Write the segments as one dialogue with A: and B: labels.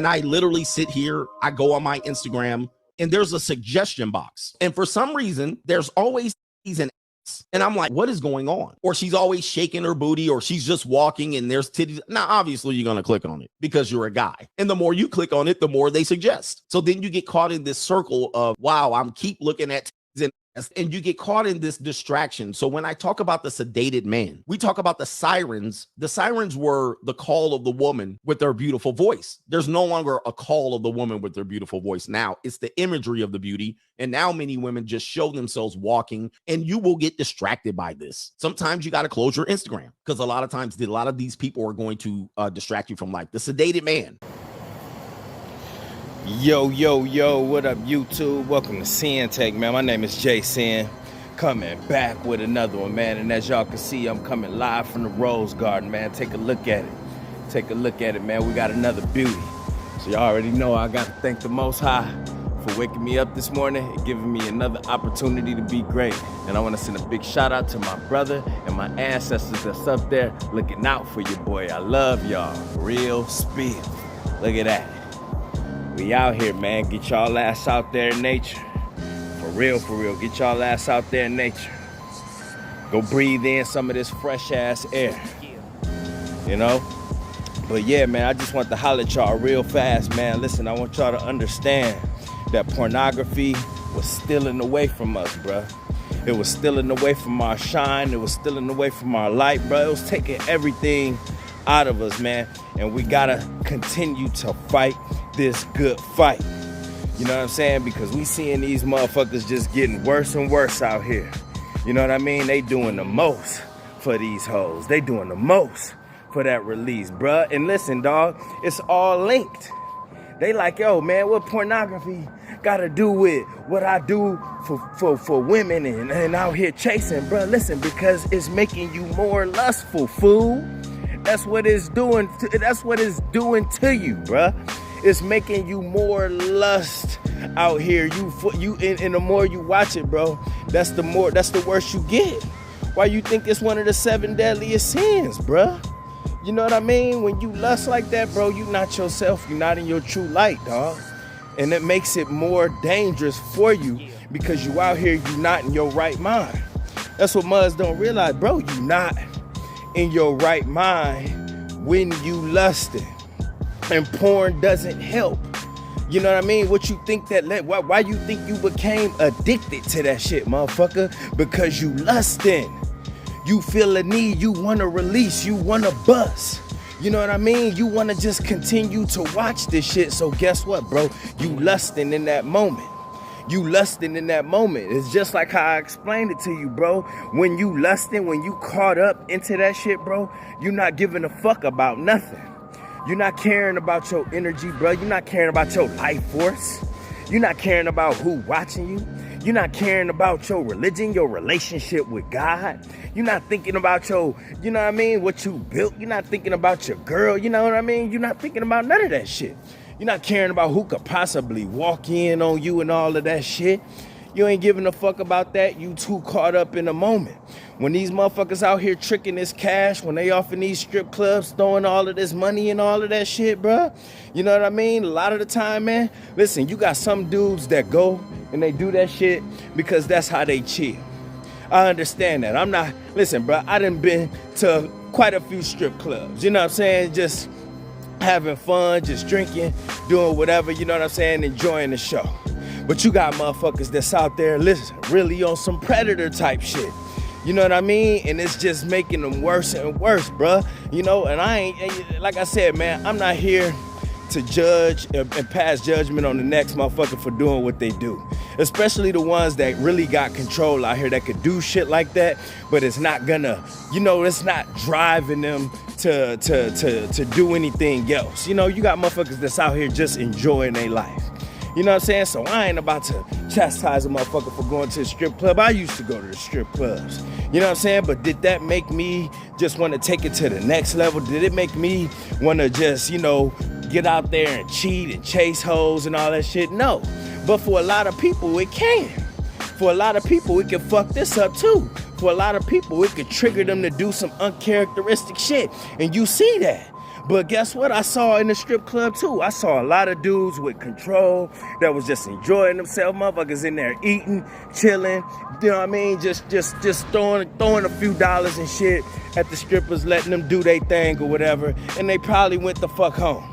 A: And I literally sit here, I go on my Instagram, and there's a suggestion box. And for some reason, there's always titties and ass. And I'm like, what is going on? Or she's always shaking her booty, or she's just walking and there's titties. Now, obviously, you're going to click on it because you're a guy. And the more you click on it, the more they suggest. So then you get caught in this circle of, wow, I'm keep looking at titties and ass, and you get caught in this distraction. So when I talk about the sedated man, we talk about the sirens. The sirens were the call of the woman with their beautiful voice. There's no longer a call of the woman with their beautiful voice. Now it's the imagery of the beauty. And now many women just show themselves walking, and you will get distracted by this. Sometimes you got to close your Instagram because a lot of times a lot of these people are going to distract you from life. The sedated man.
B: Yo, what up, YouTube? Welcome to Sinn-Take, man. My name is Sin, coming back with another one, man. And as y'all can see, I'm coming live from the Rose Garden, man. Take a look at it, man. We got another beauty. So y'all already know I got to thank the Most High for waking me up this morning and giving me another opportunity to be great. And I want to send a big shout out to my brother and my ancestors that's up there looking out for you, boy. I love y'all. Real spill. Look at that. We out here, man. Get y'all ass out there in nature. For real. Get y'all ass out there in nature. Go breathe in some of this fresh ass air. You know? But yeah, man, I just want to holler at y'all real fast, man. Listen, I want y'all to understand that pornography was stealing away from us, bruh. It was stealing away from our shine. It was stealing away from our light, bruh. It was taking everything out of us, man. And we gotta continue to fight this good fight. You know what I'm saying? Because we seeing these motherfuckers just getting worse and worse out here. You know what I mean? They doing the most for these hoes. They doing the most for that release, bruh. And listen, dog, it's all linked. They like, yo, man, what pornography got to do with what I do for women and out here chasing, bruh? Listen, because it's making you more lustful, fool. That's what it's doing. That's what it's doing to you, bruh. It's making you more lust out here. And the more you watch it, bro, that's the worse you get. Why you think it's one of the 7 deadliest sins, bruh? You know what I mean? When you lust like that, bro, you not yourself. You're not in your true light, dog. And it makes it more dangerous for you because you out here, you not in your right mind. That's what mothers don't realize, bro. You not in your right mind when you lusting. And porn doesn't help. You know what I mean? What you think why you think you became addicted to that shit, motherfucker? Because you lusting. You feel a need, you want to release, you want to bust. You know what I mean? You want to just continue to watch this shit. So guess what, bro? You lusting in that moment. It's just like how I explained it to you, bro. When you lusting, when you caught up into that shit, bro, you're not giving a fuck about nothing. You're not caring about your energy, bro. You're not caring about your life force. You're not caring about who watching you. You're not caring about your religion, your relationship with God. You're not thinking about your, you know what I mean, what you built. You're not thinking about your girl, you know what I mean? You're not thinking about none of that shit. You're not caring about who could possibly walk in on you and all of that shit. You ain't giving a fuck about that. You too caught up in the moment. When these motherfuckers out here tricking this cash, when they off in these strip clubs throwing all of this money and all of that shit, bruh. You know what I mean? A lot of the time, man, listen, you got some dudes that go and they do that shit because that's how they chill. I understand that. Listen, bruh, I done been to quite a few strip clubs. You know what I'm saying? Just having fun, just drinking, doing whatever, you know what I'm saying? Enjoying the show. But you got motherfuckers that's out there, listen, really on some predator type shit. You know what I mean? And it's just making them worse and worse, bruh. You know, and I ain't, like I said, man, I'm not here to judge and pass judgment on the next motherfucker for doing what they do. Especially the ones that really got control out here that could do shit like that, but it's not gonna, you know, it's not driving them to do anything else. You know, you got motherfuckers that's out here just enjoying their life. You know what I'm saying? So I ain't about to chastise a motherfucker for going to a strip club. I used to go to the strip clubs. You know what I'm saying? But did that make me just want to take it to the next level? Did it make me want to just, you know, get out there and cheat and chase hoes and all that shit? No. But for a lot of people, it can. For a lot of people, it can fuck this up too. For a lot of people, it could trigger them to do some uncharacteristic shit. And you see that. But guess what? I saw in the strip club too. I saw a lot of dudes with control that was just enjoying themselves. Motherfuckers in there eating, chilling. You know what I mean? Just throwing a few dollars and shit at the strippers, letting them do their thing or whatever. And they probably went the fuck home.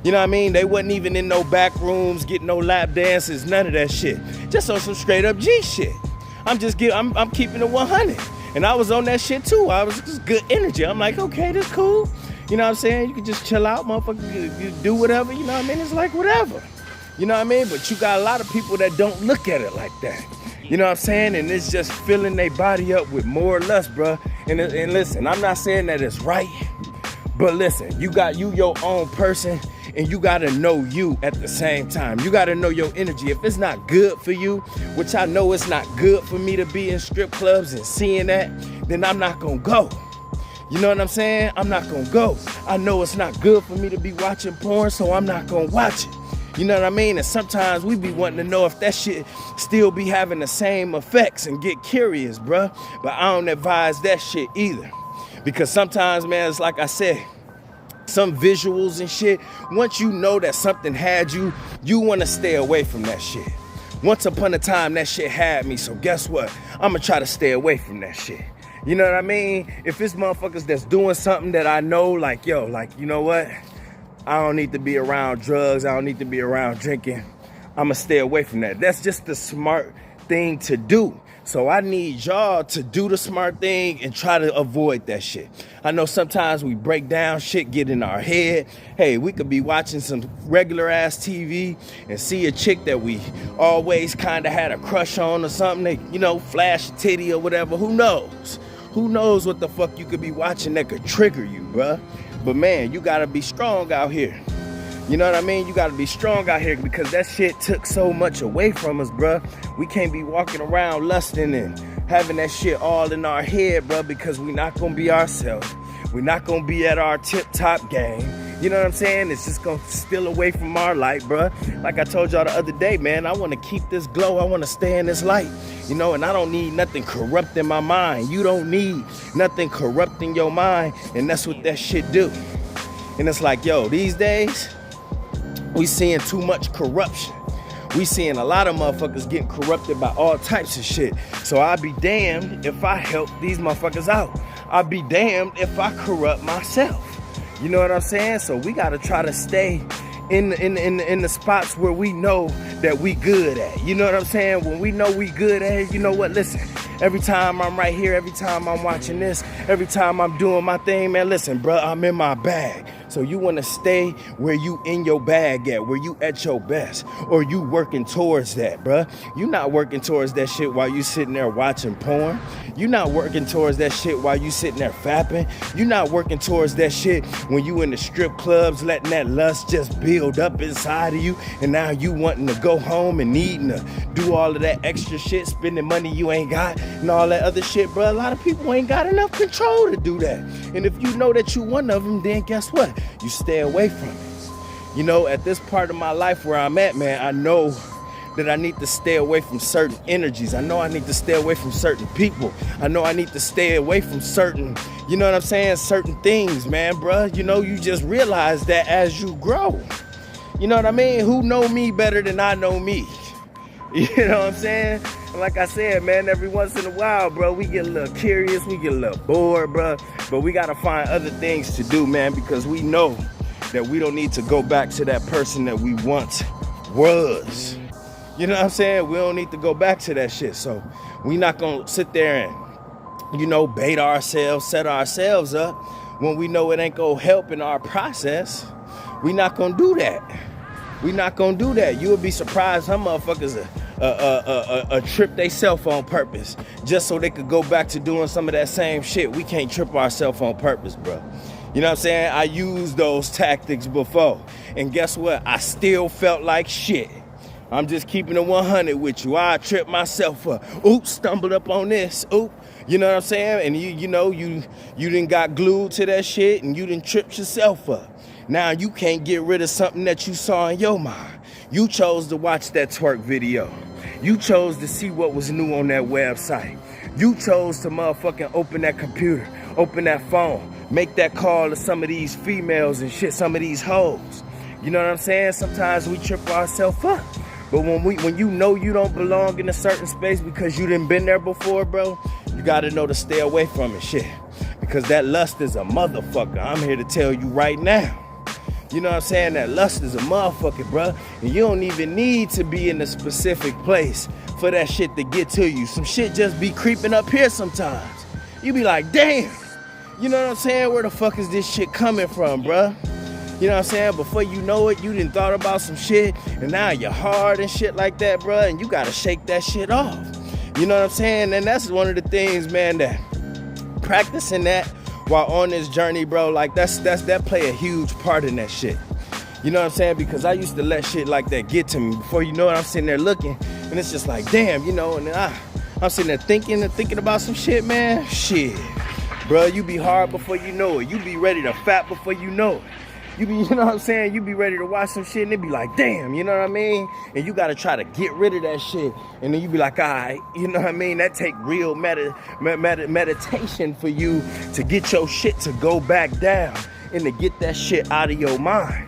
B: You know what I mean? They wasn't even in no back rooms, getting no lap dances, none of that shit. Just on some straight up G shit. I'm keeping it 100. And I was on that shit too. I was just good energy. I'm like, okay, this cool. You know what I'm saying? You can just chill out, motherfucker. You do whatever, you know what I mean? It's like whatever. You know what I mean? But you got a lot of people that don't look at it like that. You know what I'm saying? And it's just filling their body up with more lust, bruh. And listen, I'm not saying that it's right. But listen, you your own person, and you gotta know you at the same time. You gotta know your energy. If it's not good for you, which I know it's not good for me to be in strip clubs and seeing that, then I'm not gonna go. You know what I'm saying? I'm not gonna go. I know it's not good for me to be watching porn, so I'm not gonna watch it. You know what I mean? And sometimes we be wanting to know if that shit still be having the same effects and get curious, bruh. But I don't advise that shit either. Because sometimes, man, it's like I said, some visuals and shit, once you know that something had you, you want to stay away from that shit. Once upon a time, that shit had me, so guess what? I'm going to try to stay away from that shit. You know what I mean? If it's motherfuckers that's doing something that I know, like, yo, like, you know what? I don't need to be around drugs. I don't need to be around drinking. I'm going to stay away from that. That's just the smart thing to do. So I need y'all to do the smart thing and try to avoid that shit. I know sometimes we break down shit, get in our head. Hey, we could be watching some regular ass TV and see a chick that we always kind of had a crush on or something. They, you know, flash a titty or whatever. Who knows? Who knows what the fuck you could be watching that could trigger you, bruh? But man, you gotta be strong out here. You know what I mean? You gotta be strong out here because that shit took so much away from us, bruh. We can't be walking around lusting and having that shit all in our head, bruh, because we not gonna be ourselves. We're not gonna be at our tip-top game. You know what I'm saying? It's just gonna steal away from our light, bruh. Like I told y'all the other day, man, I wanna keep this glow. I wanna stay in this light, you know, and I don't need nothing corrupting my mind. You don't need nothing corrupting your mind, and that's what that shit do. And it's like, yo, these days, we seeing too much corruption. We seeing a lot of motherfuckers getting corrupted by all types of shit. So I'll be damned if I help these motherfuckers out. I'll be damned if I corrupt myself. You know what I'm saying? So we gotta try to stay in the spots where we know that we good at. You know what I'm saying? When we know we good at it, you know what? Listen, every time I'm right here, every time I'm watching this, every time I'm doing my thing, man, listen, bro, I'm in my bag. So you want to stay where you in your bag at, where you at your best, or you working towards that, bruh. You not working towards that shit while you sitting there watching porn. You not working towards that shit while you sitting there fapping. You not working towards that shit when you in the strip clubs, letting that lust just build up inside of you, and now you wanting to go home and needing to do all of that extra shit, spending money you ain't got, and all that other shit, bruh. A lot of people ain't got enough control to do that. And if you know that you one of them, then guess what? You stay away from it. You know, at this part of my life where I'm at, man, I know that I need to stay away from certain energies. I know I need to stay away from certain people. I know I need to stay away from certain, you know what I'm saying, certain things, man, bruh. You know, you just realize that as you grow. You know what I mean? Who know me better than I know me? You know what I'm saying? Like I said, man, every once in a while, bro, we get a little curious, we get a little bored, bro. But we got to find other things to do, man, because we know that we don't need to go back to that person that we once was. You know what I'm saying? We don't need to go back to that shit. So we not going to sit there and, you know, bait ourselves, set ourselves up when we know it ain't going to help in our process. We not going to do that. We not going to do that. You would be surprised how motherfuckers trip they self on purpose just so they could go back to doing some of that same shit. We can't trip ourselves on purpose, bro. You know what I'm saying? I used those tactics before, and guess what? I still felt like shit. I'm just keeping it 100 with you. I tripped myself up. Oops, stumbled up on this. Oop, you know what I'm saying? And you know, you done got glued to that shit, and you done tripped yourself up. Now you can't get rid of something that you saw in your mind. You chose to watch that twerk video. You chose to see what was new on that website. You chose to motherfucking open that computer, open that phone, make that call to some of these females and shit, some of these hoes. You know what I'm saying? Sometimes we trip ourselves up. But when you know you don't belong in a certain space because you done been there before, bro, you gotta know to stay away from it, shit. Because that lust is a motherfucker. I'm here to tell you right now. You know what I'm saying? That lust is a motherfucker, bro. And you don't even need to be in a specific place for that shit to get to you. Some shit just be creeping up here sometimes. You be like, damn. You know what I'm saying? Where the fuck is this shit coming from, bro? You know what I'm saying? Before you know it, you done thought about some shit, and now you're hard and shit like that, bro, and you gotta shake that shit off. You know what I'm saying? And that's one of the things, man, that practicing that while on this journey, bro, like that play a huge part in that shit. You know what I'm saying? Because I used to let shit like that get to me. Before you know it, I'm sitting there looking, and it's just like, damn, you know, and then I'm sitting there thinking about some shit, man. Shit. Bro, you be hard before you know it. You be ready to fat before you know it. You know what I'm saying? You be ready to watch some shit and it be like, damn, you know what I mean? And you gotta try to get rid of that shit. And then you be like, all right, you know what I mean? That take real meditation for you to get your shit to go back down and to get that shit out of your mind.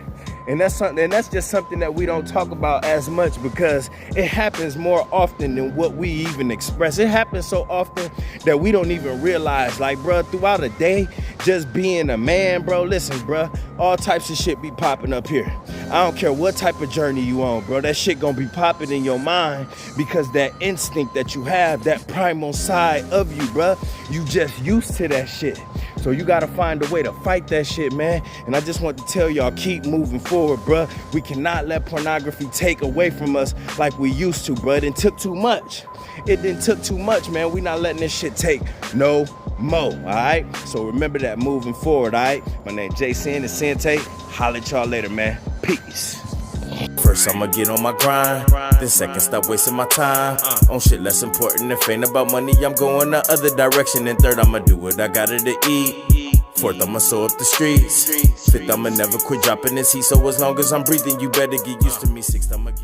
B: And that's just something that we don't talk about as much because it happens more often than what we even express. It happens so often that we don't even realize, like, bro, throughout a day, just being a man, bro, listen, bro, all types of shit be popping up here. I don't care what type of journey you on, bro, that shit gonna be popping in your mind because that instinct that you have, that primal side of you, bro, you just used to that shit. So you gotta find a way to fight that shit, man. And I just want to tell y'all, keep moving forward, bruh. We cannot let pornography take away from us like we used to, bruh. It done took too much. It done took too much, man. We not letting this shit take no more, all right? So remember that moving forward, all right? My name Jay Sinn, it's Sinn-Take. Holla at y'all later, man. Peace.
C: First I'ma get on my grind, then second stop wasting my time on shit less important. If ain't about money, I'm going the other direction. And third, I'ma do what I gotta to eat. Fourth, I'ma sew up the streets. Fifth, I'ma never quit dropping this heat. So as long as I'm breathing, you better get used to me. Sixth, I'ma get